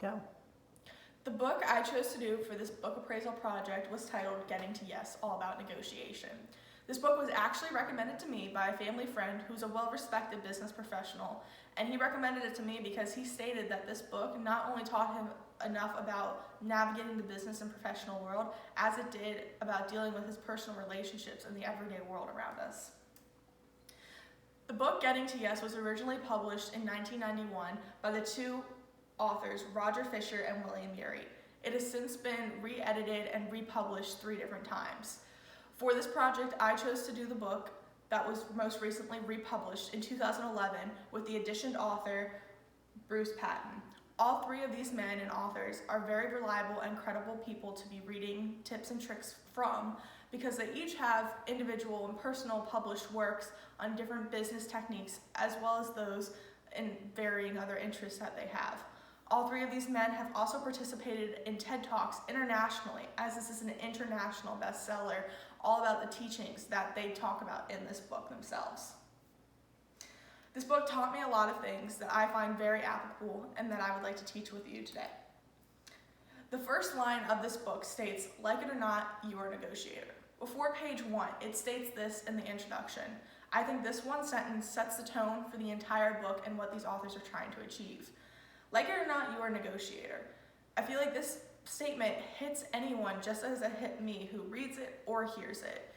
Go. The book I chose to do for this book appraisal project was titled Getting to Yes, All About Negotiation. This book was actually recommended to me by a family friend who's a well-respected business professional, and he recommended it to me because he stated that this book not only taught him enough about navigating the business and professional world, as it did about dealing with his personal relationships in the everyday world around us. The book Getting to Yes was originally published in 1991 by the two authors Roger Fisher and William Ury. It has since been re-edited and republished 3 different times. For this project, I chose to do the book that was most recently republished in 2011 with the additioned author Bruce Patton. All 3 of these men and authors are very reliable and credible people to be reading tips and tricks from, because they each have individual and personal published works on different business techniques, as well as those in varying other interests that they have. All 3 of these men have also participated in TED Talks internationally, as this is an international bestseller, all about the teachings that they talk about in this book themselves. This book taught me a lot of things that I find very applicable and that I would like to teach with you today. The first line of this book states, "Like it or not, you are a negotiator." Before page 1, it states this in the introduction. I think this one sentence sets the tone for the entire book and what these authors are trying to achieve. Like it or not, you are a negotiator. I feel like this statement hits anyone just as it hit me who reads it or hears it.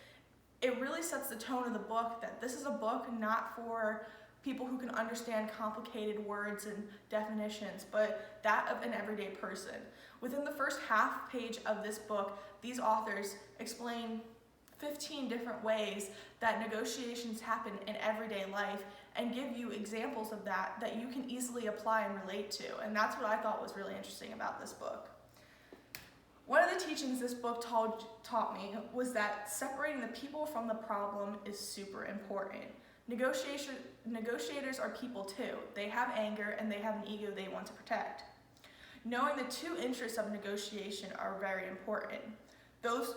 It really sets the tone of the book that this is a book not for people who can understand complicated words and definitions, but that of an everyday person. Within the first half page of this book, these authors explain 15 different ways that negotiations happen in everyday life and give you examples of that you can easily apply and relate to. And that's what I thought was really interesting about this book. One of the teachings this book taught me was that separating the people from the problem is super important. Negotiators are people too. They have anger and they have an ego they want to protect. Knowing the 2 interests of negotiation are very important. Those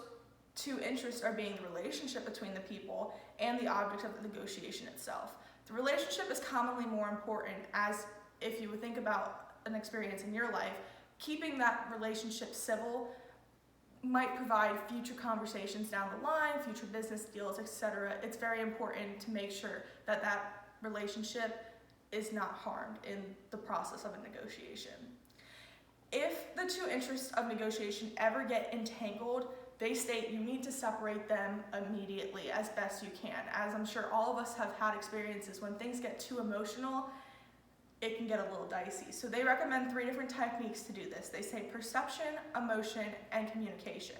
2 interests are being the relationship between the people and the object of the negotiation itself. The relationship is commonly more important, as if you would think about an experience in your life, keeping that relationship civil might provide future conversations down the line, future business deals, etc. It's very important to make sure that that relationship is not harmed in the process of a negotiation. If the 2 interests of negotiation ever get entangled, they state you need to separate them immediately as best you can. As I'm sure all of us have had experiences, when things get too emotional, it can get a little dicey. So they recommend 3 different techniques to do this. They say perception, emotion, and communication.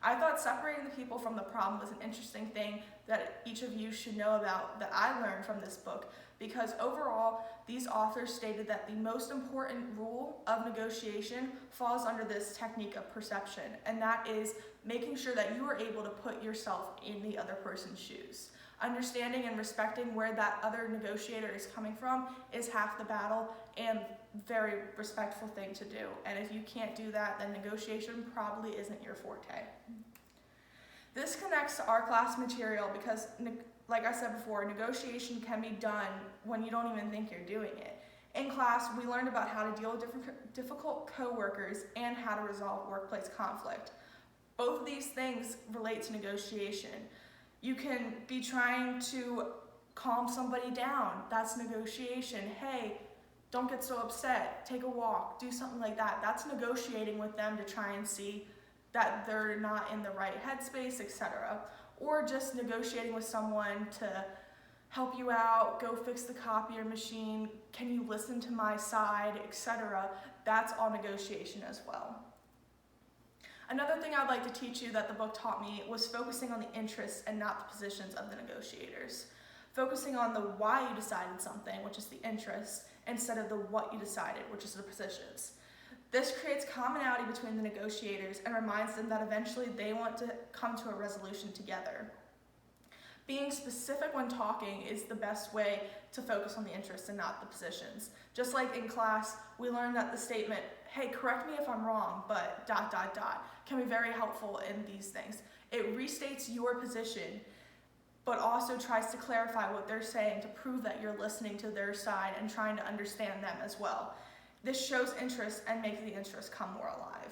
I thought separating the people from the problem was an interesting thing that each of you should know about, that I learned from this book, because overall, these authors stated that the most important rule of negotiation falls under this technique of perception, and that is making sure that you are able to put yourself in the other person's shoes. Understanding and respecting where that other negotiator is coming from is half the battle and very respectful thing to do. And if you can't do that, then negotiation probably isn't your forte. This connects to our class material because, like I said before, negotiation can be done when you don't even think you're doing it. In class, we learned about how to deal with difficult coworkers and how to resolve workplace conflict. Both of these things relate to negotiation. You can be trying to calm somebody down. That's negotiation. Hey, don't get so upset. Take a walk. Do something like that. That's negotiating with them to try and see that they're not in the right headspace, etc. Or just negotiating with someone to help you out, go fix the copier machine, can you listen to my side, etc. That's all negotiation as well. Another thing I'd like to teach you that the book taught me was focusing on the interests and not the positions of the negotiators. Focusing on the why you decided something, which is the interest, instead of the what you decided, which is the positions. This creates commonality between the negotiators and reminds them that eventually they want to come to a resolution together. Being specific when talking is the best way to focus on the interests and not the positions. Just like in class, we learned that the statement, hey, correct me if I'm wrong, but ... can be very helpful in these things. It restates your position, but also tries to clarify what they're saying to prove that you're listening to their side and trying to understand them as well. This shows interest and makes the interest come more alive.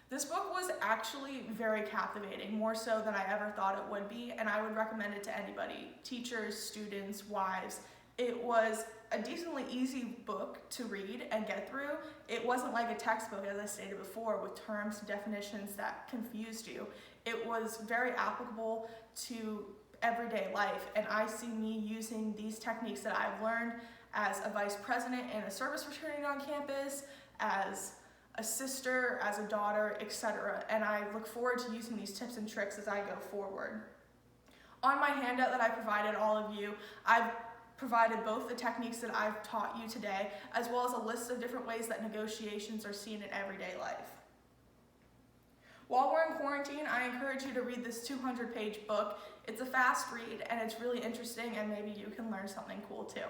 This book was actually very captivating, more so than I ever thought it would be, and I would recommend it to anybody, teachers, students, wives. It was a decently easy book to read and get through. It wasn't like a textbook, as I stated before, with terms and definitions that confused you. It was very applicable to everyday life, and I see me using these techniques that I've learned as a vice president in a service fraternity on campus, as a sister, as a daughter, etc. And I look forward to using these tips and tricks as I go forward. On my handout that I provided all of you, I've provided both the techniques that I've taught you today, as well as a list of different ways that negotiations are seen in everyday life. While we're in quarantine, I encourage you to read this 200-page book. It's a fast read and it's really interesting, and maybe you can learn something cool too.